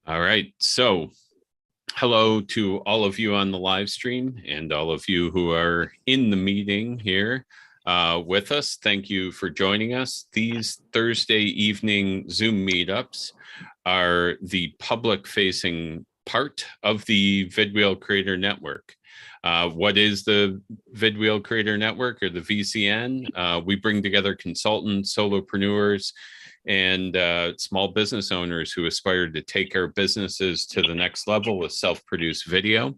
All right. So hello to all of you on the live stream and all of you who are in the meeting here with us. Thank you for joining us. These Thursday evening Zoom meetups are the public-facing part of the vidwheel Creator Network. What is the vidwheel Creator Network, or the VCN? We bring together consultants, solopreneurs, and small business owners who aspire to take our businesses to the next level with self-produced video.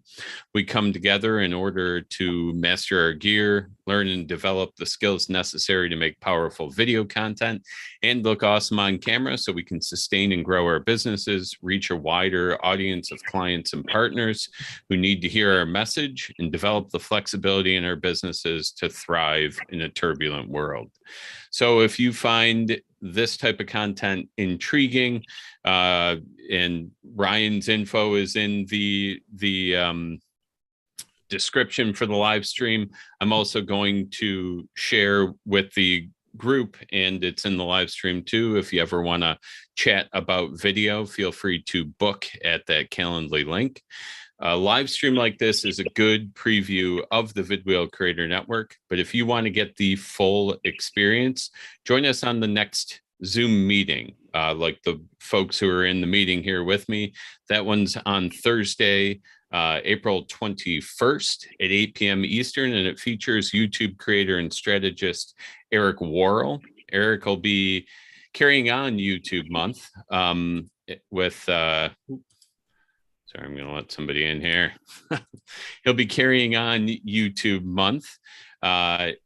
We come together in order to master our gear, learn and develop the skills necessary to make powerful video content, and look awesome on camera so we can sustain and grow our businesses, reach a wider audience of clients and partners who need to hear our message, and develop the flexibility in our businesses to thrive in a turbulent world. So if you find this type of content intriguing, and Ryan's info is in the description for the live stream. I'm also going to share with the group, and it's in the live stream too. If you ever want to chat about video, feel free to book at that Calendly link. A live stream like this is a good preview of the vidwheel Creator Network, but if you want to get the full experience, join us on the next Zoom meeting, like the folks who are in the meeting here with me. That one's on Thursday, April 21st at 8 p.m. Eastern, and it features YouTube creator and strategist Eric Worrell. Eric will be carrying on YouTube month with sorry, I'm going to let somebody in here. He'll be carrying on YouTube month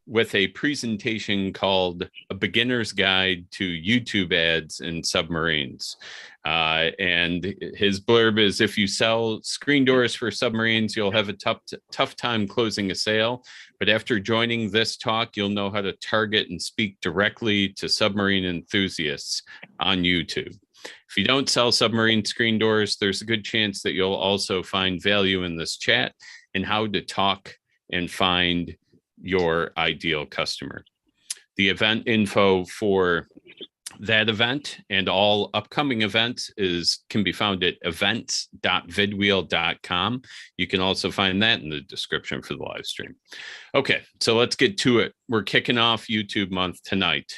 with a presentation called A Beginner's Guide to YouTube Ads in Submarines. And his blurb is, if you sell screen doors for submarines, you'll have a tough time closing a sale. But after joining this talk, you'll know how to target and speak directly to submarine enthusiasts on YouTube. If you don't sell submarine screen doors, there's a good chance that you'll also find value in this chat and how to talk and find your ideal customer. The event info for that event and all upcoming events can be found at events.vidwheel.com. You can also find that in the description for the live stream. Okay, so let's get to it. We're kicking off YouTube month tonight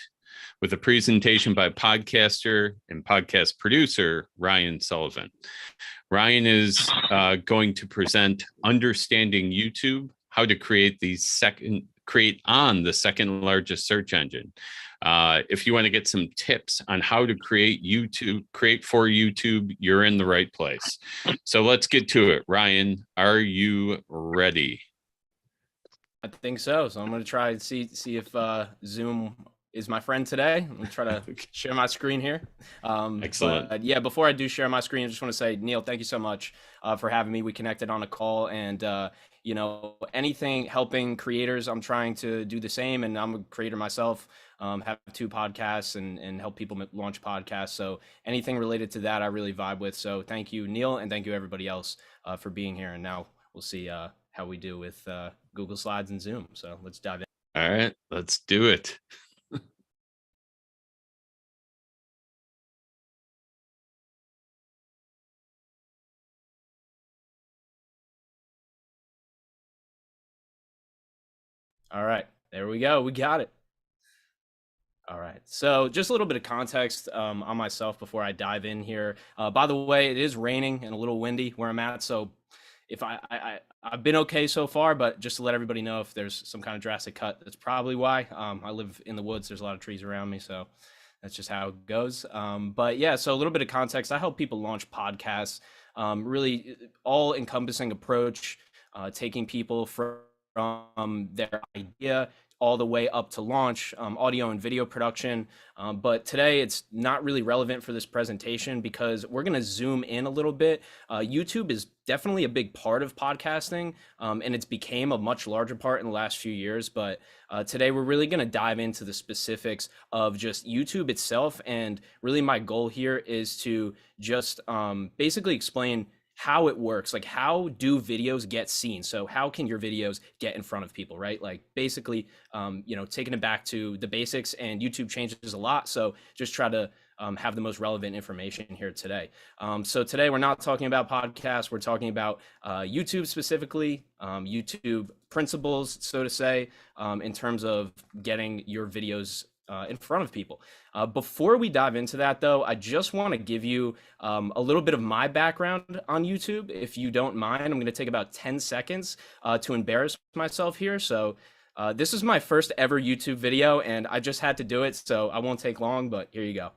with a presentation by podcaster and podcast producer Ryan Sullivan. Ryan is going to present Understanding YouTube, how to create on the second largest search engine. If you want to get some tips on how to create for YouTube, you're in the right place. So let's get to it. Ryan, are you ready? I think so. So I'm going to try and see if Zoom is my friend today. I'm going to try to share my screen here. Excellent. But yeah, before I do share my screen, I just want to say, Neil, thank you so much for having me. We connected on a call, and anything helping creators, I'm trying to do the same. And I'm a creator myself, have 2 podcasts and help people launch podcasts. So anything related to that, I really vibe with. So thank you, Neil, and thank you everybody else for being here. And now we'll see how we do with Google Slides and Zoom. So let's dive in. All right, let's do it. All right, there we go. We got it. All right, so just a little bit of context on myself before I dive in here. By the way, it is raining and a little windy where I'm at, so if I've been okay so far, but just to let everybody know, if there's some kind of drastic cut, that's probably why. I live in the woods. There's a lot of trees around me, so that's just how it goes. But yeah, so a little bit of context. I help people launch podcasts, really all-encompassing approach, taking people from their idea all the way up to launch, audio and video production. But today it's not really relevant for this presentation because we're going to zoom in a little bit. YouTube is definitely a big part of podcasting, and it's became a much larger part in the last few years. But today we're really going to dive into the specifics of just YouTube itself. And really my goal here is to just basically explain how it works. Like, how do videos get seen? So how can your videos get in front of people, right? Like, basically, taking it back to the basics, and YouTube changes a lot. So just try to have the most relevant information here today. So today we're not talking about podcasts. We're talking about YouTube specifically, YouTube principles, so to say, in terms of getting your videos in front of people. Before we dive into that, though, I just want to give you a little bit of my background on YouTube. If you don't mind, I'm going to take about 10 seconds to embarrass myself here. So this is my first ever YouTube video, and I just had to do it, so I won't take long, but here you go.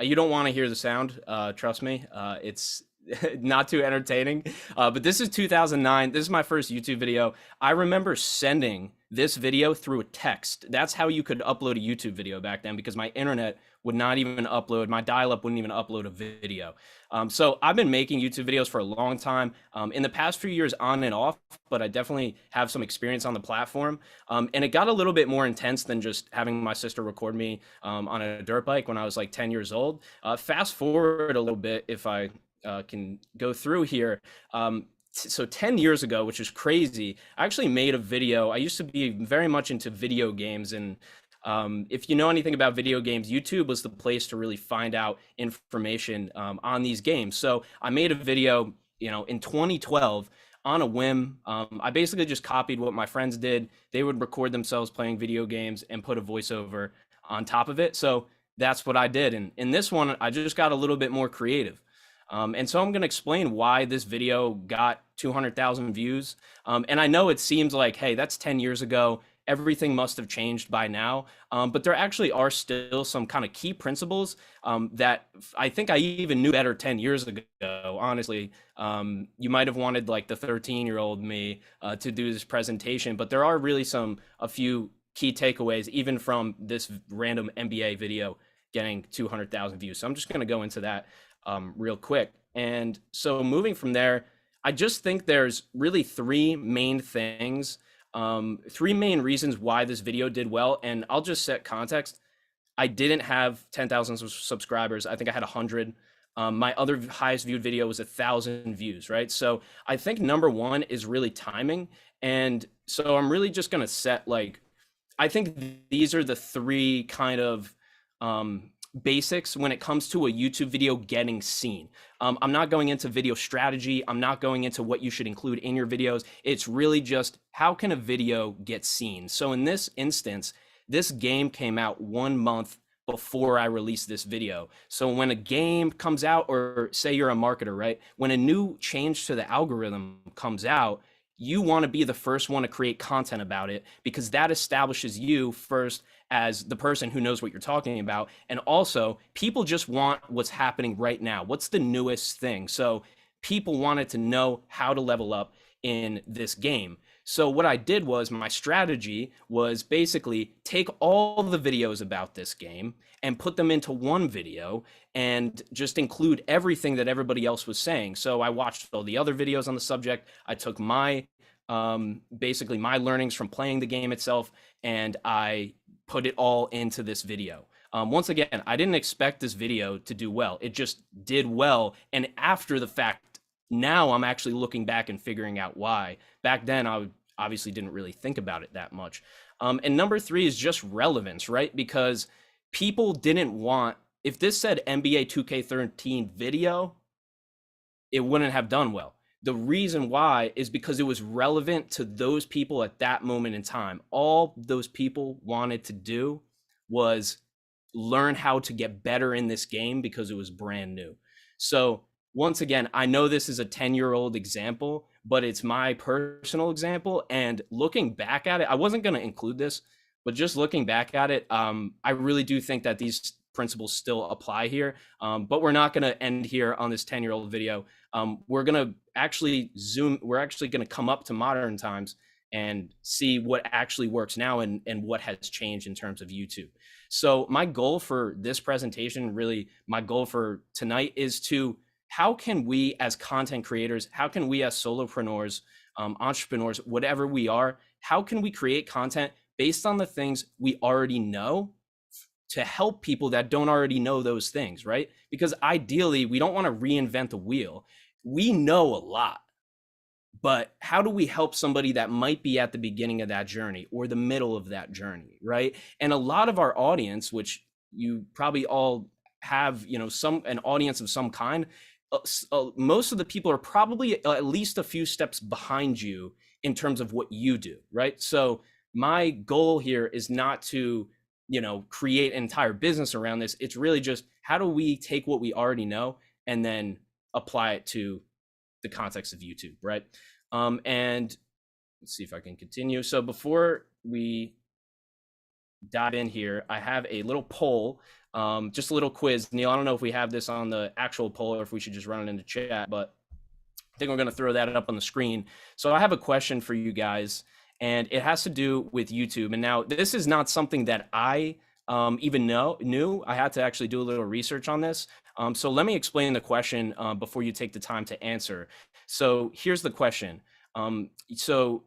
You don't want to hear the sound, trust me. It's not too entertaining. But this is 2009. This is my first YouTube video. I remember sending this video through a text. That's how you could upload a YouTube video back then, because my internet would not even upload, my dial-up wouldn't even upload a video. So I've been making YouTube videos for a long time, in the past few years on and off, but I definitely have some experience on the platform. And it got a little bit more intense than just having my sister record me on a dirt bike when I was like 10 years old. Fast forward a little bit, if I can go through here. So 10 years ago, which is crazy, I actually made a video. I used to be very much into video games, and if you know anything about video games, YouTube was the place to really find out information on these games. So I made a video, in 2012 on a whim. I basically just copied what my friends did. They would record themselves playing video games and put a voiceover on top of it. So that's what I did. And in this one, I just got a little bit more creative. And so I'm going to explain why this video got 200,000 views. And I know it seems like, hey, that's 10 years ago. Everything must have changed by now. But there actually are still some kind of key principles that I think I even knew better 10 years ago, honestly. You might have wanted like the 13-year-old me to do this presentation, but there are really a few key takeaways, even from this random NBA video getting 200,000 views. So I'm just going to go into that real quick. And so moving from there, I just think there's really three main things, three main reasons why this video did well. And I'll just set context. I didn't have 10,000 subscribers. I think I had 100. My other highest viewed video was 1,000 views, right? So I think number one is really timing. And so I'm really just going to set, like, I think these are the three kind of basics when it comes to a YouTube video getting seen. I'm not going into video strategy. I'm not going into what you should include in your videos. It's really just, how can a video get seen? So in this instance, this game came out 1 month before I released this video. So when a game comes out, or say you're a marketer, right? When a new change to the algorithm comes out, you want to be the first one to create content about it, because that establishes you first as the person who knows what you're talking about. And also, people just want what's happening right now. What's the newest thing? So people wanted to know how to level up in this game. So what I did was, my strategy was basically take all the videos about this game and put them into one video and just include everything that everybody else was saying. So I watched all the other videos on the subject. I took my basically my learnings from playing the game itself, and I put it all into this video. Once again, I didn't expect this video to do well. It just did well. And after the fact, now I'm actually looking back and figuring out why. Back then, I obviously didn't really think about it that much. And number three is just relevance, right? Because people didn't want, if this said NBA 2K13 video, it wouldn't have done well. The reason why is because it was relevant to those people at that moment in time. All those people wanted to do was learn how to get better in this game because it was brand new. So once again, I know this is a 10-year-old example, but it's my personal example. And looking back at it, I wasn't going to include this, but just looking back at it, I really do think that these principles still apply here. But we're not going to end here on this 10-year-old video. We're going to actually we're actually going to come up to modern times and see what actually works now and what has changed in terms of YouTube. So my goal for this presentation, really my goal for tonight, is to, how can we as content creators, how can we as solopreneurs, entrepreneurs, whatever we are, how can we create content based on the things we already know to help people that don't already know those things, right? Because ideally, we don't want to reinvent the wheel. We know a lot, but how do we help somebody that might be at the beginning of that journey or the middle of that journey, right? And a lot of our audience, which you probably all have, you know, an audience of some kind, most of the people are probably at least a few steps behind you in terms of what you do, right? So my goal here is not to, you know, create an entire business around this. It's really just, how do we take what we already know and then apply it to the context of YouTube, right? And let's see if I can continue. So before we dive in here, I have a little poll, just a little quiz. Neil, I don't know if we have this on the actual poll or if we should just run it into chat, but I think we're going to throw that up on the screen. So I have a question for you guys, and it has to do with YouTube. And now this is not something that I even knew. I had to actually do a little research on this. So let me explain the question before you take the time to answer. So here's the question. So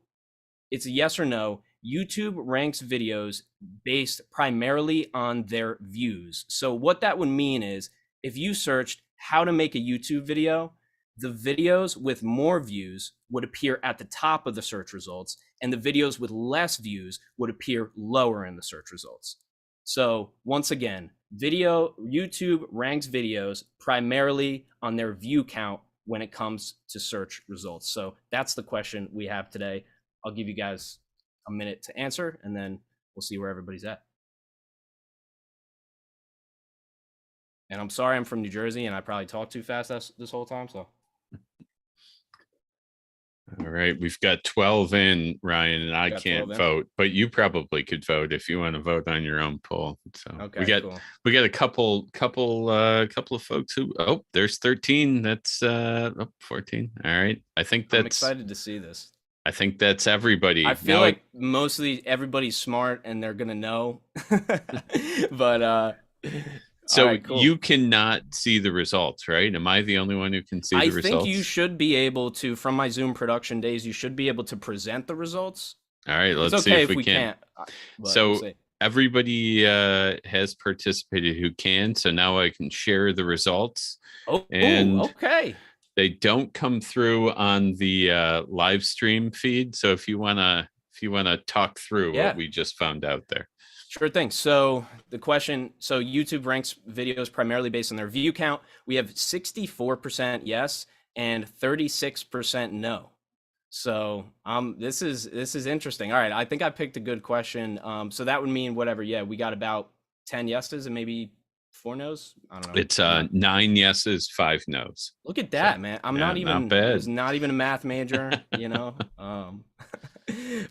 it's a yes or no. YouTube ranks videos based primarily on their views. So what that would mean is, if you searched how to make a YouTube video, the videos with more views would appear at the top of the search results, and the videos with less views would appear lower in the search results. So once again, YouTube ranks videos primarily on their view count when it comes to search results. So that's the question we have today. I'll give you guys a minute to answer, and then we'll see where everybody's at. And I'm sorry, I'm from New Jersey, and I probably talked too fast this whole time, so. All right, we've got 12 in, Ryan, and I can't vote, but you probably could vote if you want to vote on your own poll. So okay, we got a couple of folks who, oh, there's 13. That's 14. All right. I'm excited to see this. I think that's everybody. I feel like mostly everybody's smart and they're gonna know. But so right, cool. You cannot see the results, right? Am I the only one who can see the results? I think you should be able to, from my Zoom production days, you should be able to present the results. All right, let's see if we can. So everybody has participated who can. So now I can share the results. Oh, okay. They don't come through on the live stream feed. So if you wanna talk through what we just found out there. Sure thing. So the question, so YouTube ranks videos primarily based on their view count. We have 64% yes and 36% no. So this is interesting. All right, I think I picked a good question. So that would mean whatever. Yeah, we got about 10 yeses and maybe 4 no's. I don't know. It's 9 yeses, 5 no's. Look at that, man. I'm not even. I was not even a math major, you know.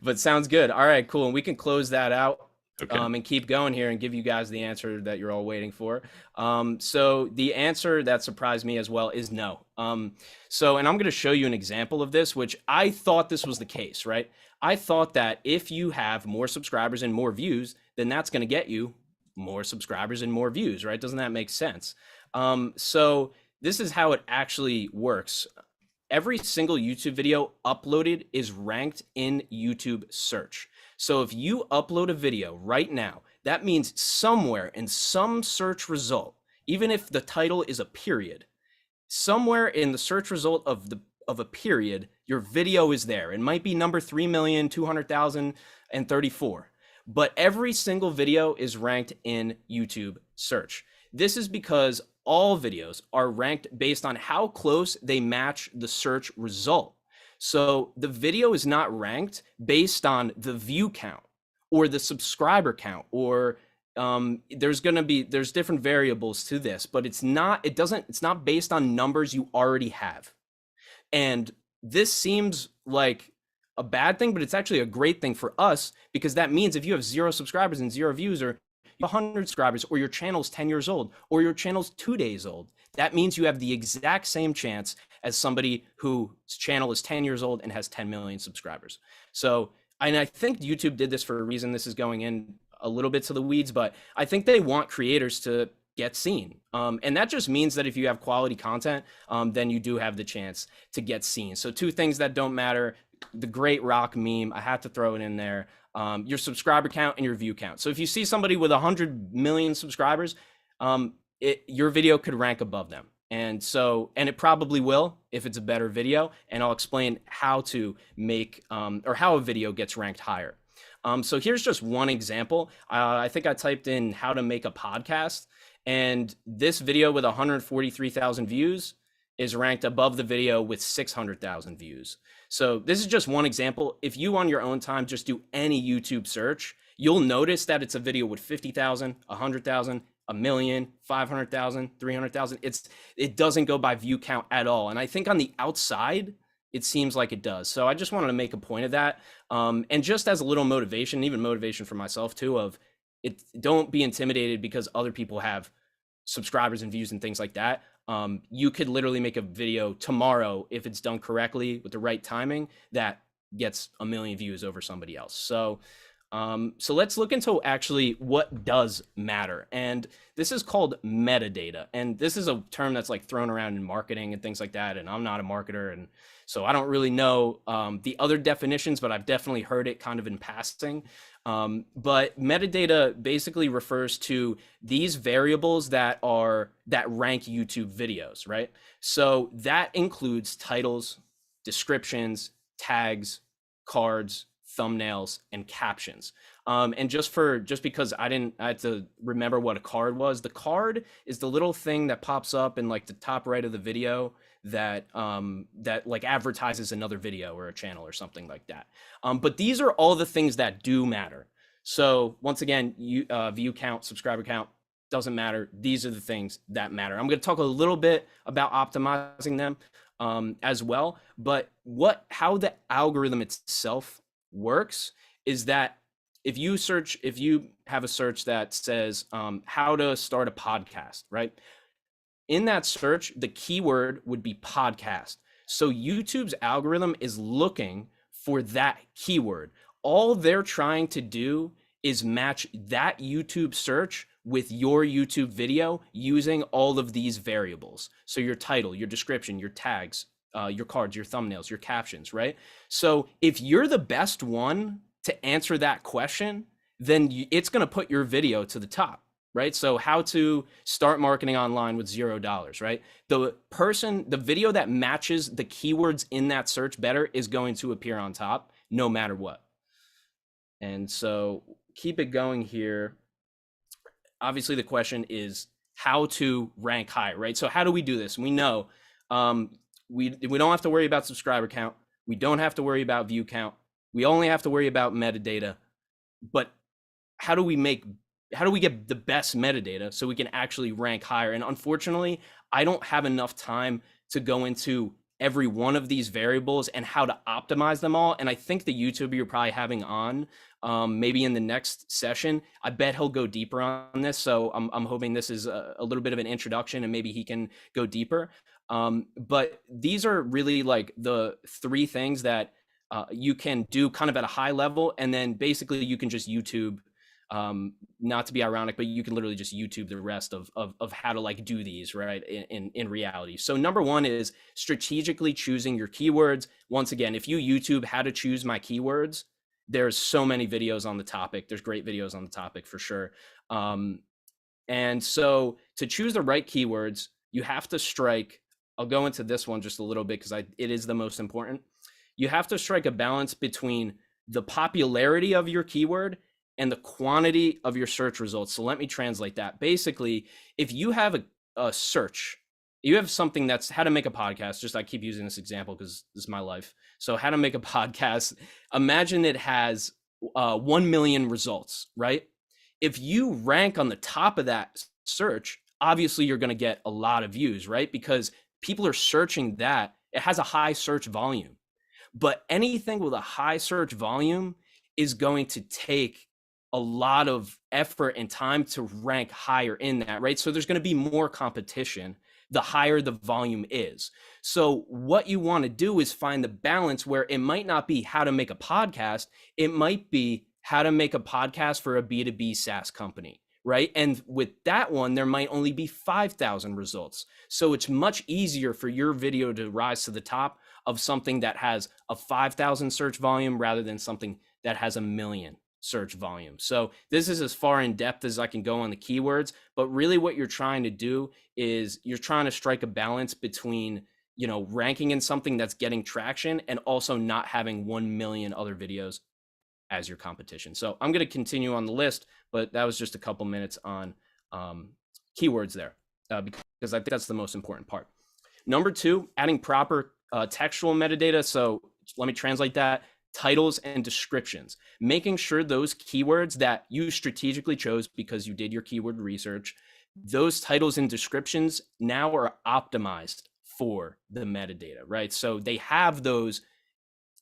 But sounds good. All right, cool. And we can close that out. Okay. And keep going here and give you guys the answer that you're all waiting for. So the answer that surprised me as well is no. And I'm going to show you an example of this, which I thought this was the case, right? I thought that if you have more subscribers and more views, then that's going to get you more subscribers and more views, right? Doesn't that make sense? So this is how it actually works. Every single YouTube video uploaded is ranked in YouTube search. So if you upload a video right now, that means somewhere in some search result, even if the title is a period, somewhere in the search result of a period, your video is there. It might be number 3,200,034, but every single video is ranked in YouTube search. This is because all videos are ranked based on how close they match the search result. So the video is not ranked based on the view count or the subscriber count, or there's different variables to this, but it's not based on numbers you already have. And this seems like a bad thing, but it's actually a great thing for us, because that means if you have 0 subscribers and 0 views, or 100 subscribers, or your channel's 10 years old, or your channel's 2 days old, that means you have the exact same chance as somebody whose channel is 10 years old and has 10 million subscribers. So, and I think YouTube did this for a reason. This is going in a little bit to the weeds, but I think they want creators to get seen. And that just means that if you have quality content, then you do have the chance to get seen. So 2 things that don't matter. The great rock meme, I had to throw it in there. your subscriber count and your view count. So if you see somebody with 100 million subscribers, your video could rank above them. And it probably will if it's a better video. And I'll explain how to make, or how a video gets ranked higher. So here's just one example. I think I typed in how to make a podcast, and this video with 143,000 views is ranked above the video with 600,000 views. So this is just one example. If you on your own time just do any YouTube search, you'll notice that it's a video with 50,000, 100,000, a million, 500,000, 300,000. It doesn't go by view count at all. And I think on the outside, it seems like it does. So I just wanted to make a point of that. And just as a little motivation, even motivation for myself too, of it, don't be intimidated because other people have subscribers and views and things like that. You could literally make a video tomorrow, if it's done correctly with the right timing, that gets 1 million views over somebody else. So let's look into actually what does matter. And this is called metadata. And this is a term that's like thrown around in marketing and things like that. And I'm not a marketer, and so I don't really know the other definitions, but I've definitely heard it kind of in passing. But metadata basically refers to these variables that rank YouTube videos, right? So that includes titles, descriptions, tags, cards, thumbnails, and captions. And just because I had to remember what a card was. The card is the little thing that pops up in like the top right of the video that like advertises another video or a channel or something like that. But these are all the things that do matter. So once again, view count, subscriber count, doesn't matter. These are the things that matter. I'm going to talk a little bit about optimizing them as well. But how the algorithm itself works is that if you have a search that says how to start a podcast, right? In that search, the keyword would be podcast. So YouTube's algorithm is looking for that keyword. All they're trying to do is match that YouTube search with your YouTube video using all of these variables. So your title, your description, your tags, your cards, your thumbnails, your captions, right? So if you're the best one to answer that question, then it's going to put your video to the top, right? So how to start marketing online with $0, right? The video that matches the keywords in that search better is going to appear on top no matter what. And so keep it going here. Obviously the question is how to rank high, right? So how do we do this? We know we don't have to worry about subscriber count. We don't have to worry about view count. We only have to worry about metadata. But how do we get the best metadata so we can actually rank higher? And unfortunately, I don't have enough time to go into every one of these variables and how to optimize them all. And I think the YouTuber you're probably having on, maybe in the next session, I bet he'll go deeper on this. So I'm hoping this is a little bit of an introduction and maybe he can go deeper. But these are really like the 3 things that you can do kind of at a high level. And then basically you can just YouTube, not to be ironic, but you can literally just YouTube the rest of how to like do these, right, in reality. So number 1 is strategically choosing your keywords. Once again, if you YouTube how to choose my keywords, there's so many videos on the topic. There's great videos on the topic for sure. And so to choose the right keywords, you have to strike, I'll go into this one just a little bit because it is the most important. You have to strike a balance between the popularity of your keyword and the quantity of your search results. So let me translate that. Basically, if you have a search, you have something that's how to make a podcast. Just I keep using this example because this is my life. So how to make a podcast, imagine it has 1 million results, right? If you rank on the top of that search, obviously you're going to get a lot of views, right? Because people are searching that. It has a high search volume. But anything with a high search volume is going to take a lot of effort and time to rank higher in that, right? So there's going to be more competition the higher the volume is. So what you want to do is find the balance where it might not be how to make a podcast. It might be how to make a podcast for a B2B SaaS company, right? And with that one, there might only be 5,000 results. So it's much easier for your video to rise to the top of something that has a 5,000 search volume rather than something that has 1 million search volume. So this is as far in depth as I can go on the keywords, but really what you're trying to do is you're trying to strike a balance between, you know, ranking in something that's getting traction and also not having 1 million other videos as your competition. So I'm going to continue on the list, but that was just a couple minutes on keywords there because I think that's the most important part. Number 2, adding proper textual metadata. So let me translate that. Titles and descriptions, making sure those keywords that you strategically chose because you did your keyword research, those titles and descriptions now are optimized for the metadata, right? So they have those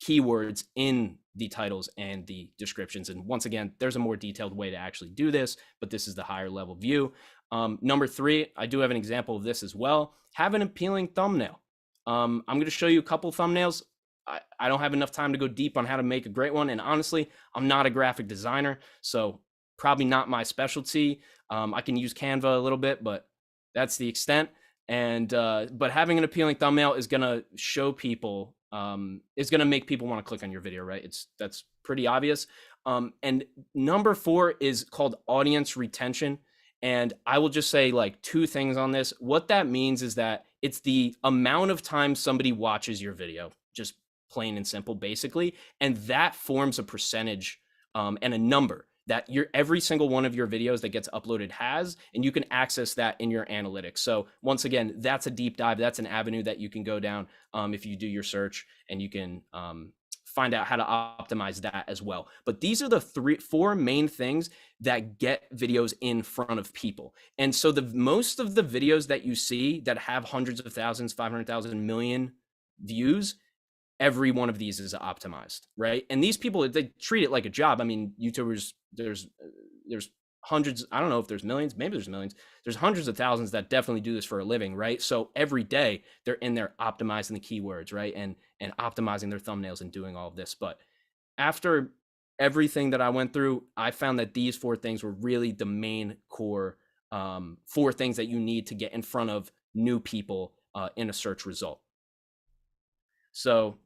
keywords in the titles and the descriptions. And once again, there's a more detailed way to actually do this, but this is the higher level view. Number 3, I do have an example of this as well. Have an appealing thumbnail. I'm going to show you a couple thumbnails. I don't have enough time to go deep on how to make a great one. And honestly, I'm not a graphic designer, so probably not my specialty. I can use Canva a little bit, but that's the extent. And but having an appealing thumbnail is going to show people, is going to make people want to click on your video, right? That's pretty obvious. And number 4 is called audience retention. And I will just say like 2 things on this. What that means is that it's the amount of time somebody watches your video, just plain and simple, basically. And that forms a percentage and a number that every single one of your videos that gets uploaded has, and you can access that in your analytics. So once again, that's a deep dive. That's an avenue that you can go down if you do your search, and you can find out how to optimize that as well. But these are the 4 main things that get videos in front of people. And so most of the videos that you see that have hundreds of thousands, 500,000 million views, every one of these is optimized, right? And these people, they treat it like a job. I mean, YouTubers, there's hundreds, I don't know if there's millions, maybe there's millions. There's hundreds of thousands that definitely do this for a living, right? So every day they're in there optimizing the keywords, right? And optimizing their thumbnails and doing all of this. But after everything that I went through, I found that these 4 things were really the main core 4 things that you need to get in front of new people in a search result. So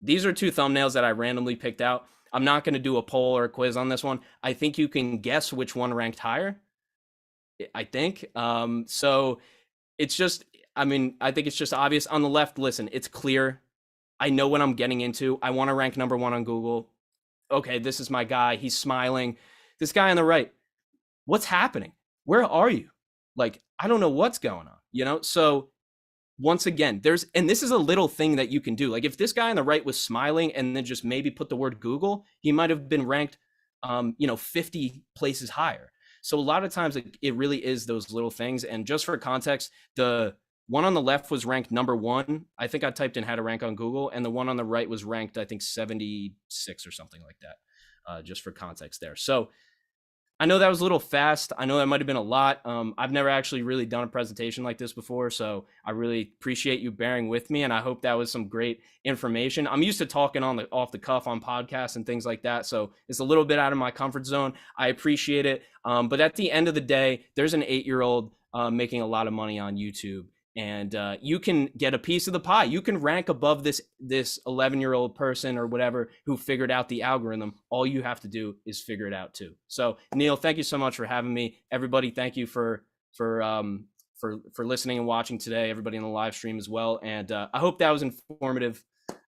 these are 2 thumbnails that I randomly picked out. I'm not going to do a poll or a quiz on this one. I think you can guess which one ranked higher. I think. So it's just, I mean, I think it's just obvious. On the left, listen, it's clear. I know what I'm getting into. I want to rank number 1 on Google. Okay, this is my guy. He's smiling. This guy on the right, what's happening? Where are you? Like, I don't know what's going on, you know? So once again, and this is a little thing that you can do. Like if this guy on the right was smiling and then just maybe put the word Google, he might have been ranked, 50 places higher. So a lot of times it really is those little things. And just for context, the one on the left was ranked number 1. I think I typed in how to rank on Google, and the one on the right was ranked, I think 76 or something like that, just for context there. So I know that was a little fast. I know that might've been a lot. I've never actually really done a presentation like this before, so I really appreciate you bearing with me, and I hope that was some great information. I'm used to talking off the cuff on podcasts and things like that, so it's a little bit out of my comfort zone. I appreciate it. But at the end of the day, there's an 8-year-old making a lot of money on YouTube. And you can get a piece of the pie. You can rank above this 11-year-old person or whatever who figured out the algorithm. All you have to do is figure it out too. So Neil, thank you so much for having me. Everybody, thank you for listening and watching today. Everybody in the live stream as well. And I hope that was informative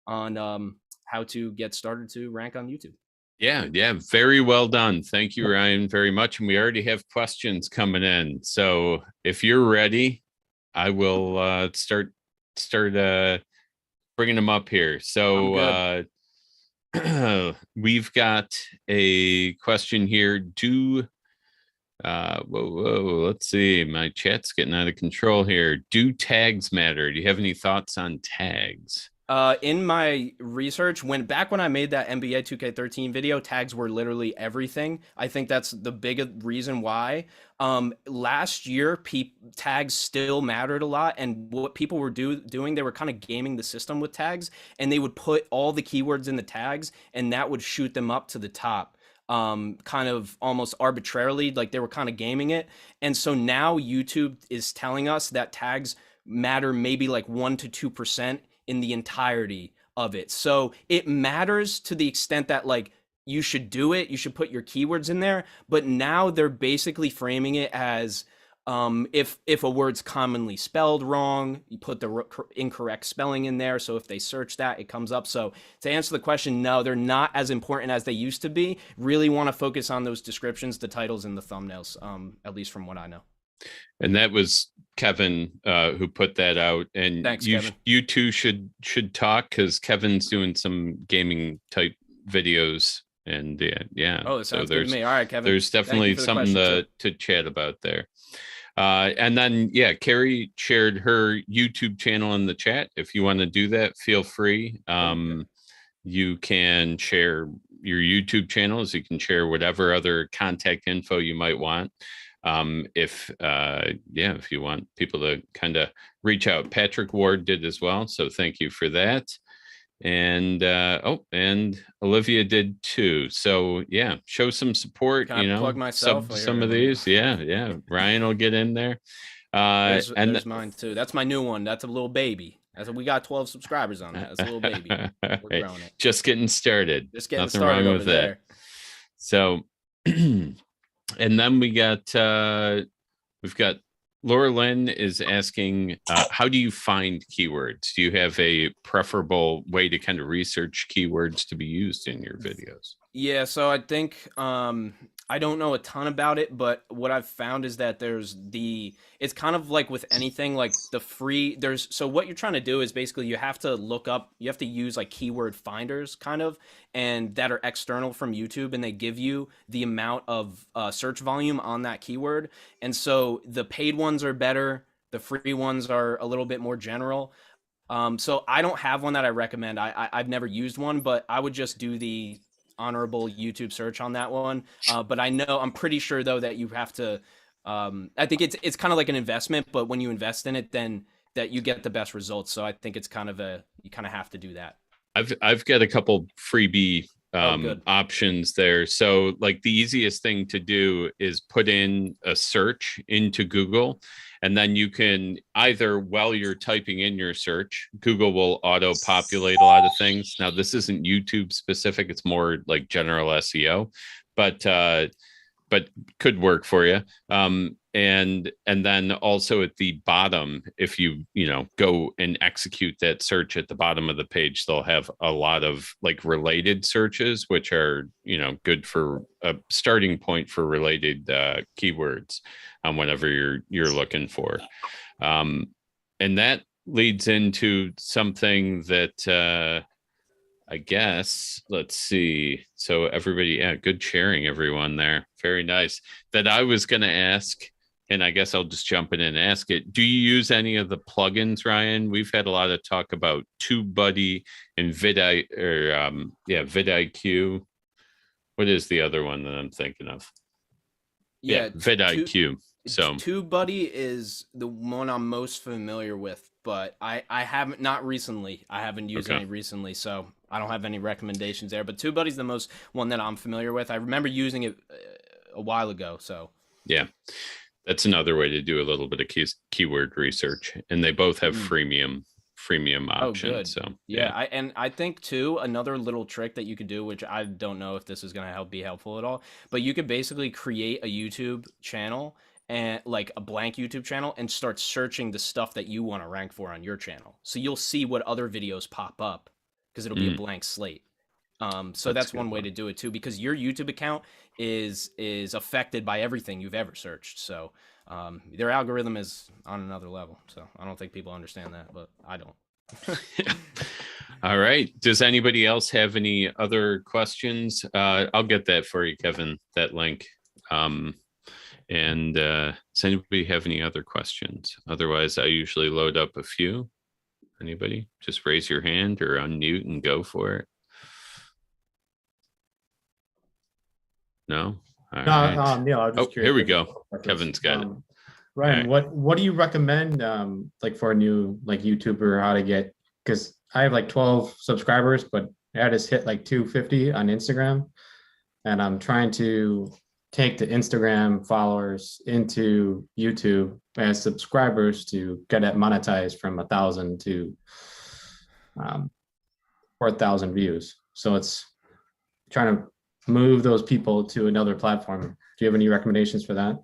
on how to get started to rank on YouTube. Yeah, very well done. Thank you, Ryan, very much. And we already have questions coming in. So if you're ready, I will start bringing them up here. So we've got a question here. Let's see. My chat's getting out of control here. Do tags matter? Do you have any thoughts on tags? In my research, when I made that NBA 2K13 video, tags were literally everything. I think that's the big reason why. Last year, tags still mattered a lot, and what people were doing, they were kind of gaming the system with tags, and they would put all the keywords in the tags, and that would shoot them up to the top. Kind of almost arbitrarily, like they were kind of gaming it. And so now YouTube is telling us that tags matter maybe like 1 to 2% in the entirety of it. So it matters to the extent that, like, you should do it. You should put your keywords in there. But now they're basically framing it as if a word's commonly spelled wrong, you put the incorrect spelling in there. So if they search that, it comes up. So to answer the question, no, they're not as important as they used to be. Really want to focus on those descriptions, the titles, and the thumbnails, at least from what I know. And that was Kevin who put that out. And thanks, Kevin. You two should talk, because Kevin's doing some gaming type videos. And yeah. Oh, that sounds good to me. All right, Kevin. There's definitely something to chat about there. And then, yeah, Carrie shared her YouTube channel in the chat. If you want to do that, feel free. You can share your YouTube channels. You can share whatever other contact info you might want. If you want people to kind of reach out. Patrick Ward did as well. So thank you for that. And and Olivia did too. So yeah, show some support. Can I plug myself? Some of these. Yeah. Ryan will get in there. There's mine too. That's my new one. That's a little baby. We got 12 subscribers on that. That's a little baby. We're growing it. Just getting started. Nothing started wrong with that. So, and then we've got Laura Lynn is asking, how do you find keywords? Do you have a preferable way to kind of research keywords to be used in your videos? Yeah, so I think I don't know a ton about it, but what I've found is that it's kind of like with anything, like so what you're trying to do is basically you have to use like keyword finders kind of, and that are external from YouTube, and they give you the amount of search volume on that keyword. And so the paid ones are better. The free ones are a little bit more general. So I don't have one that I recommend. I've never used one, but I would just do the honorable YouTube search on that one. But I'm pretty sure though that you have to, I think it's kind of like an investment, but when you invest in it, then that you get the best results. So I think it's you kind of have to do that. I've got a couple freebie options there. So like the easiest thing to do is put in a search into Google, and then you can either, while you're typing in your search, Google will auto populate a lot of things. Now, this isn't YouTube specific. It's more like general SEO, but could work for you. And then also at the bottom, if you go and execute that search at the bottom of the page, they'll have a lot of like related searches, which are, good for a starting point for related keywords on whatever you're looking for. And that leads into something that I guess, let's see. So everybody, good sharing, everyone there. Very nice. That I was going to ask, and I guess I'll just jump in and ask it. Do you use any of the plugins, Ryan? We've had a lot of talk about TubeBuddy and vidIQ. What is the other one that I'm thinking of? Yeah, vidIQ. So TubeBuddy is the one I'm most familiar with, but I haven't, not recently. I haven't used any recently, so I don't have any recommendations there. But TubeBuddy's the most one that I'm familiar with. I remember using it a while ago. So yeah, that's another way to do a little bit of keyword research, and they both have freemium options. So yeah, I think too, another little trick that you could do, which I don't know if this is going to be helpful at all, but you could basically create a YouTube channel, and like a blank YouTube channel, and start searching the stuff that you want to rank for on your channel. So you'll see what other videos pop up, because it'll be a blank slate. So that's one way to do it too, because your YouTube account is affected by everything you've ever searched. So their algorithm is on another level. So I don't think people understand that, but I don't. All right. Does anybody else have any other questions? I'll get that for you, Kevin, that link. And does anybody have any other questions? Otherwise, I usually load up a few. Anybody? Just raise your hand or unmute and go for it. No? All right. Neil, I was just curious. Here we go. Kevin's got it. Ryan, what do you recommend like for a new like YouTuber, how to get, because I have like 12 subscribers, but I just hit like 250 on Instagram, and I'm trying to take the Instagram followers into YouTube as subscribers to get it monetized from 1,000 to 4,000 views. So it's trying to move those people to another platform? Do you have any recommendations for that?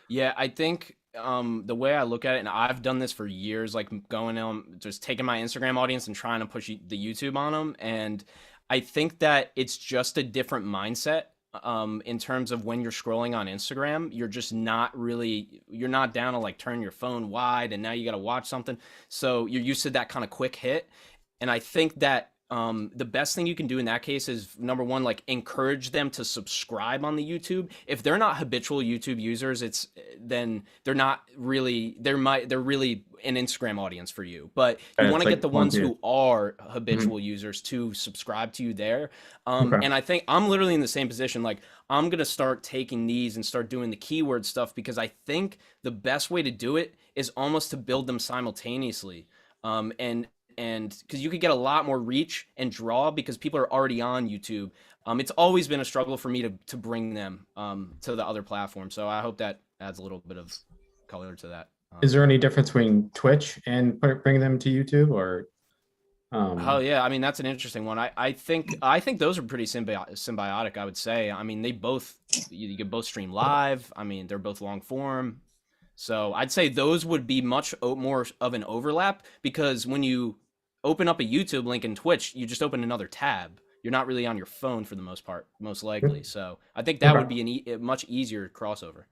Yeah, I think the way I look at it, and I've done this for years, like going on, just taking my Instagram audience and trying to push the YouTube on them. And I think that it's just a different mindset in terms of when you're scrolling on Instagram. You're just not really, you're not down to like turn your phone wide and now you got to watch something. So you're used to that kind of quick hit. And I think that the best thing you can do in that case is, number one, like encourage them to subscribe on the YouTube. If they're not habitual YouTube users, it's then they're not really, they're really an Instagram audience for you. But you want to get the ones who are habitual users to subscribe to you there. And I think I'm literally in the same position. Like, I'm gonna start taking these and start doing the keyword stuff, because I think the best way to do it is almost to build them simultaneously. And because you could get a lot more reach and draw because people are already on YouTube. It's always been a struggle for me to bring them to the other platforms. So I hope that adds a little bit of color to that. Is there any difference between Twitch and bringing them to YouTube, or? Oh yeah, I mean that's an interesting one. I think those are pretty symbiotic. I would say. I mean, they both, you can both stream live. I mean, they're both long form. So I'd say those would be much more of an overlap, because when you open up a YouTube link in Twitch, you just open another tab. You're not really on your phone for the most part, most likely. So I think that would be a much easier crossover.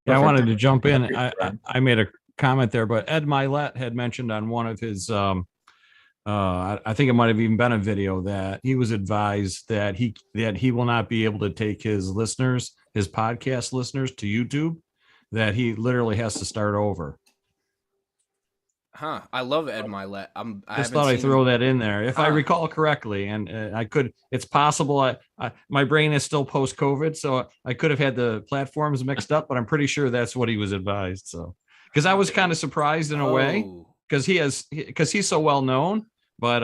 Yeah, I wanted to jump in. I made a comment there, but Ed Milet had mentioned on one of his, I think it might have even been a video, that he was advised that he will not be able to take his listeners, his podcast listeners, to YouTube, that he literally has to start over. Huh. I love Ed Milet. I just thought I'd throw that in there. If I recall correctly, and it's possible my brain is still post-COVID, so I could have had the platforms mixed up, but I'm pretty sure that's what he was advised. So, because I was kind of surprised in a way, because he's so well known, but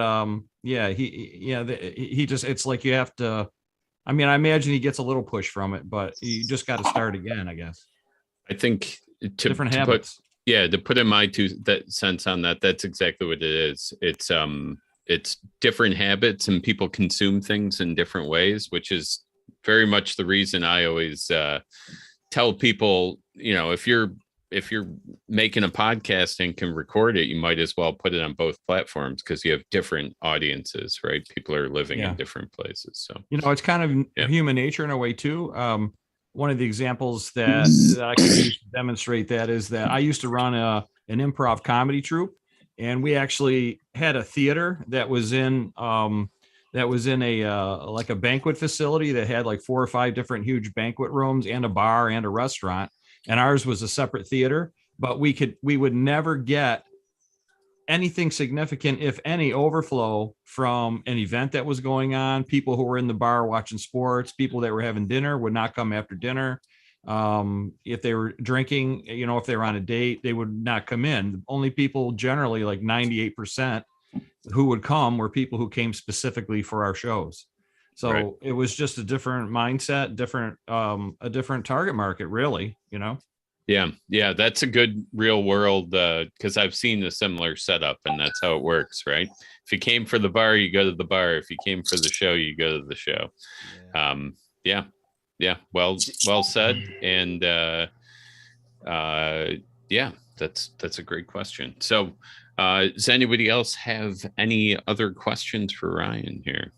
he just, it's like you have to, I mean, I imagine he gets a little push from it, but you just got to start again, I guess. I think different habits. To put in my cents on that, that's exactly what it is. It's different habits, and people consume things in different ways, which is very much the reason I always tell people, if you're making a podcast and can record it, you might as well put it on both platforms, because you have different audiences, right? People are living in different places. So, it's kind of human nature in a way too. One of the examples that I can use to demonstrate that is that I used to run an improv comedy troupe, and we actually had a theater that was in a like a banquet facility that had like 4 or 5 different huge banquet rooms and a bar and a restaurant. And ours was a separate theater, but we would never get anything significant, if any, overflow from an event that was going on. People who were in the bar watching sports, people that were having dinner would not come after dinner. If they were drinking, if they were on a date, they would not come in. The only people, generally like 98%, who would come were people who came specifically for our shows. So It was just a different mindset, a different target market, really, Yeah, that's a good real world, because I've seen a similar setup, and that's how it works, right? If you came for the bar, you go to the bar. If you came for the show, you go to the show. Yeah. Well said. And that's a great question. So does anybody else have any other questions for Ryan here?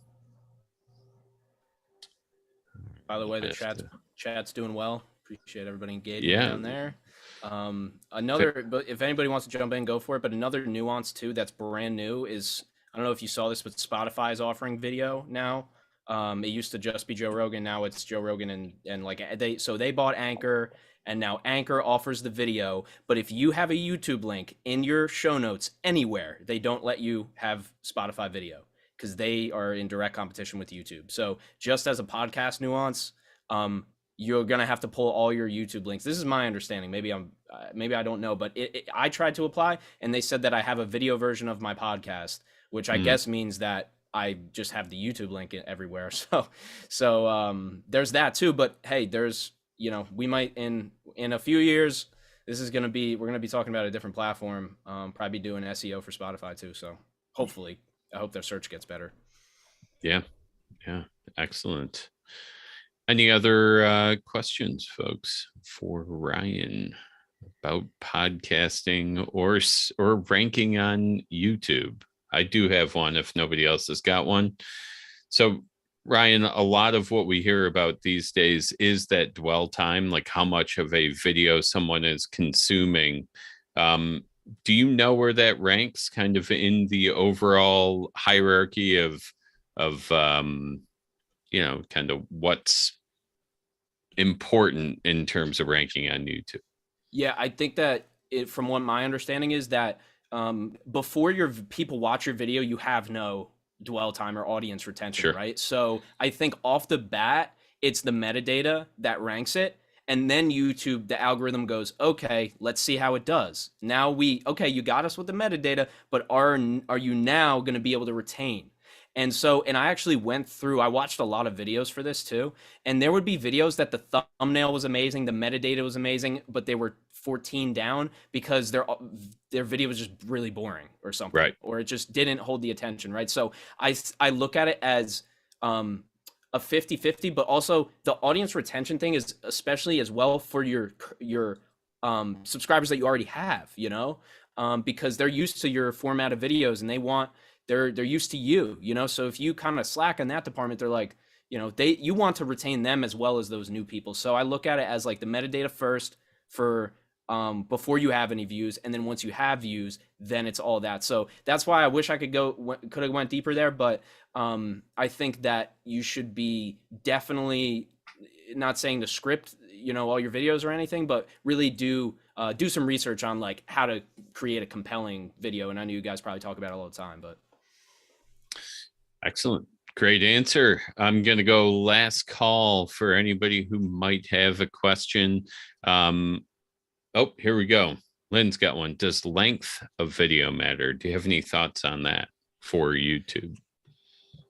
By the way, the chat's doing well. Appreciate everybody engaging down there. But if anybody wants to jump in, go for it. But another nuance too that's brand new is, I don't know if you saw this, but Spotify is offering video now. It used to just be Joe Rogan. Now it's Joe Rogan and like they bought Anchor, and now Anchor offers the video. But if you have a YouTube link in your show notes anywhere, they don't let you have Spotify video, because they are in direct competition with YouTube. So just as a podcast nuance, you're going to have to pull all your YouTube links. This is my understanding. Maybe I don't know, but I tried to apply, and they said that I have a video version of my podcast, which I guess means that I just have the YouTube link everywhere. So there's that too. But hey, there's, we might in a few years, we're going to be talking about a different platform, probably doing SEO for Spotify too. So hopefully, I hope their search gets better. Yeah. Excellent. Any other questions, folks, for Ryan about podcasting or ranking on YouTube? I do have one if nobody else has got one. So Ryan, a lot of what we hear about these days is that dwell time, like how much of a video someone is consuming. Do you know where that ranks kind of in the overall hierarchy of kind of what's important in terms of ranking on YouTube? Yeah, I think that from what my understanding is that before your people watch your video, you have no dwell time or audience retention, Sure. right? So I think off the bat, it's the metadata that ranks it. And then YouTube, the algorithm goes, okay, let's see how it does. Now okay, you got us with the metadata, but are you now going to be able to retain? And so, and I actually I watched a lot of videos for this too. And there would be videos that the thumbnail was amazing, the metadata was amazing, but they were 14 down because their video was just really boring or something, right? Or it just didn't hold the attention, right? So I look at it as a 50-50, but also the audience retention thing is especially as well for your subscribers that you already have, because they're used to your format of videos and they're used to you, so if you kind of slack in that department, they're like, you want to retain them as well as those new people. So I look at it as like the metadata first for before you have any views, and then once you have views, then it's all that. So that's why I wish I could have went deeper there, but I think that you should be definitely not saying to script all your videos or anything, but really do some research on like how to create a compelling video. And I know you guys probably talk about it all the time, but excellent. Great answer. I'm going to go last call for anybody who might have a question. Oh, here we go. Lynn's got one. Does length of video matter? Do you have any thoughts on that for YouTube?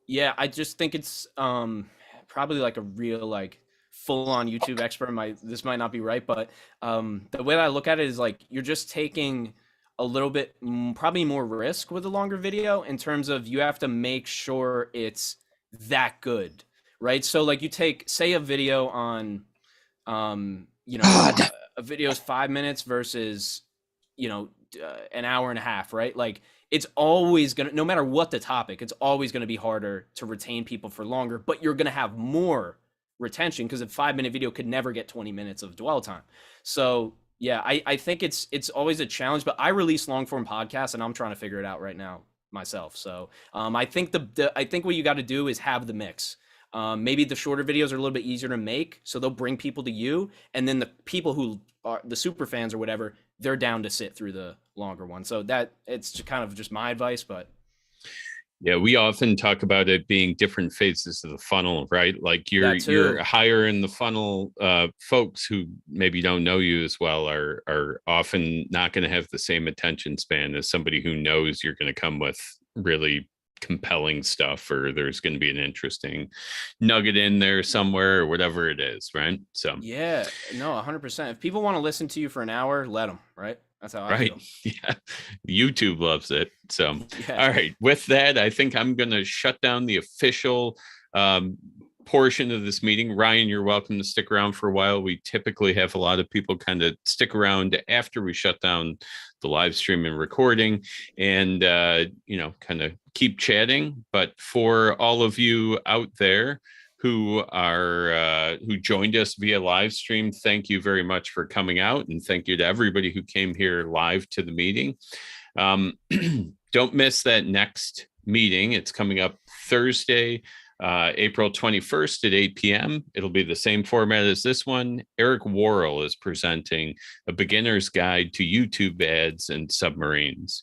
Yeah, I just think it's probably like a real like full-on YouTube expert. This might not be right, but the way that I look at it is like you're just taking a little bit probably more risk with a longer video in terms of you have to make sure it's that good, right? So like you say a video on a video is 5 minutes versus an hour and a half, right? Like it's always gonna, no matter what the topic, it's always gonna be harder to retain people for longer, but you're gonna have more retention because a 5-minute video could never get 20 minutes of dwell time. So yeah, I think it's always a challenge, but I release long form podcasts and I'm trying to figure it out right now myself. So I think I think what you got to do is have the mix. Maybe the shorter videos are a little bit easier to make, so they'll bring people to you, and then the people who are the super fans or whatever, they're down to sit through the longer one. So that it's kind of just my advice, but yeah, we often talk about it being different phases of the funnel, right? Like you're higher in the funnel. Folks who maybe don't know you as well are often not going to have the same attention span as somebody who knows you're going to come with really compelling stuff, or there's going to be an interesting nugget in there somewhere or whatever it is, right? So yeah, no, 100%. If people want to listen to you for an hour, let them, right? That's how I feel. Yeah, YouTube loves it. So yeah. All right, with that, I think I'm going to shut down the official portion of this meeting. Ryan, you're welcome to stick around for a while. We typically have a lot of people kind of stick around after we shut down the live stream and recording, and kind of keep chatting. But for all of you out there who joined us via live stream, thank you very much for coming out, and thank you to everybody who came here live to the meeting. Don't miss that next meeting. It's coming up Thursday, April 21st at 8 p.m. It'll be the same format as this one. Eric Worrell is presenting a beginner's guide to YouTube ads and submarines.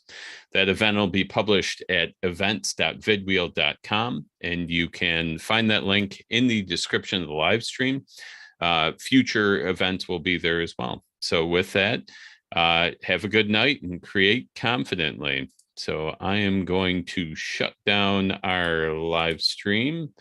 That event will be published at events.vidwheel.com, and you can find that link in the description of the live stream. Future events will be there as well. So with that, have a good night and create confidently. So I am going to shut down our live stream.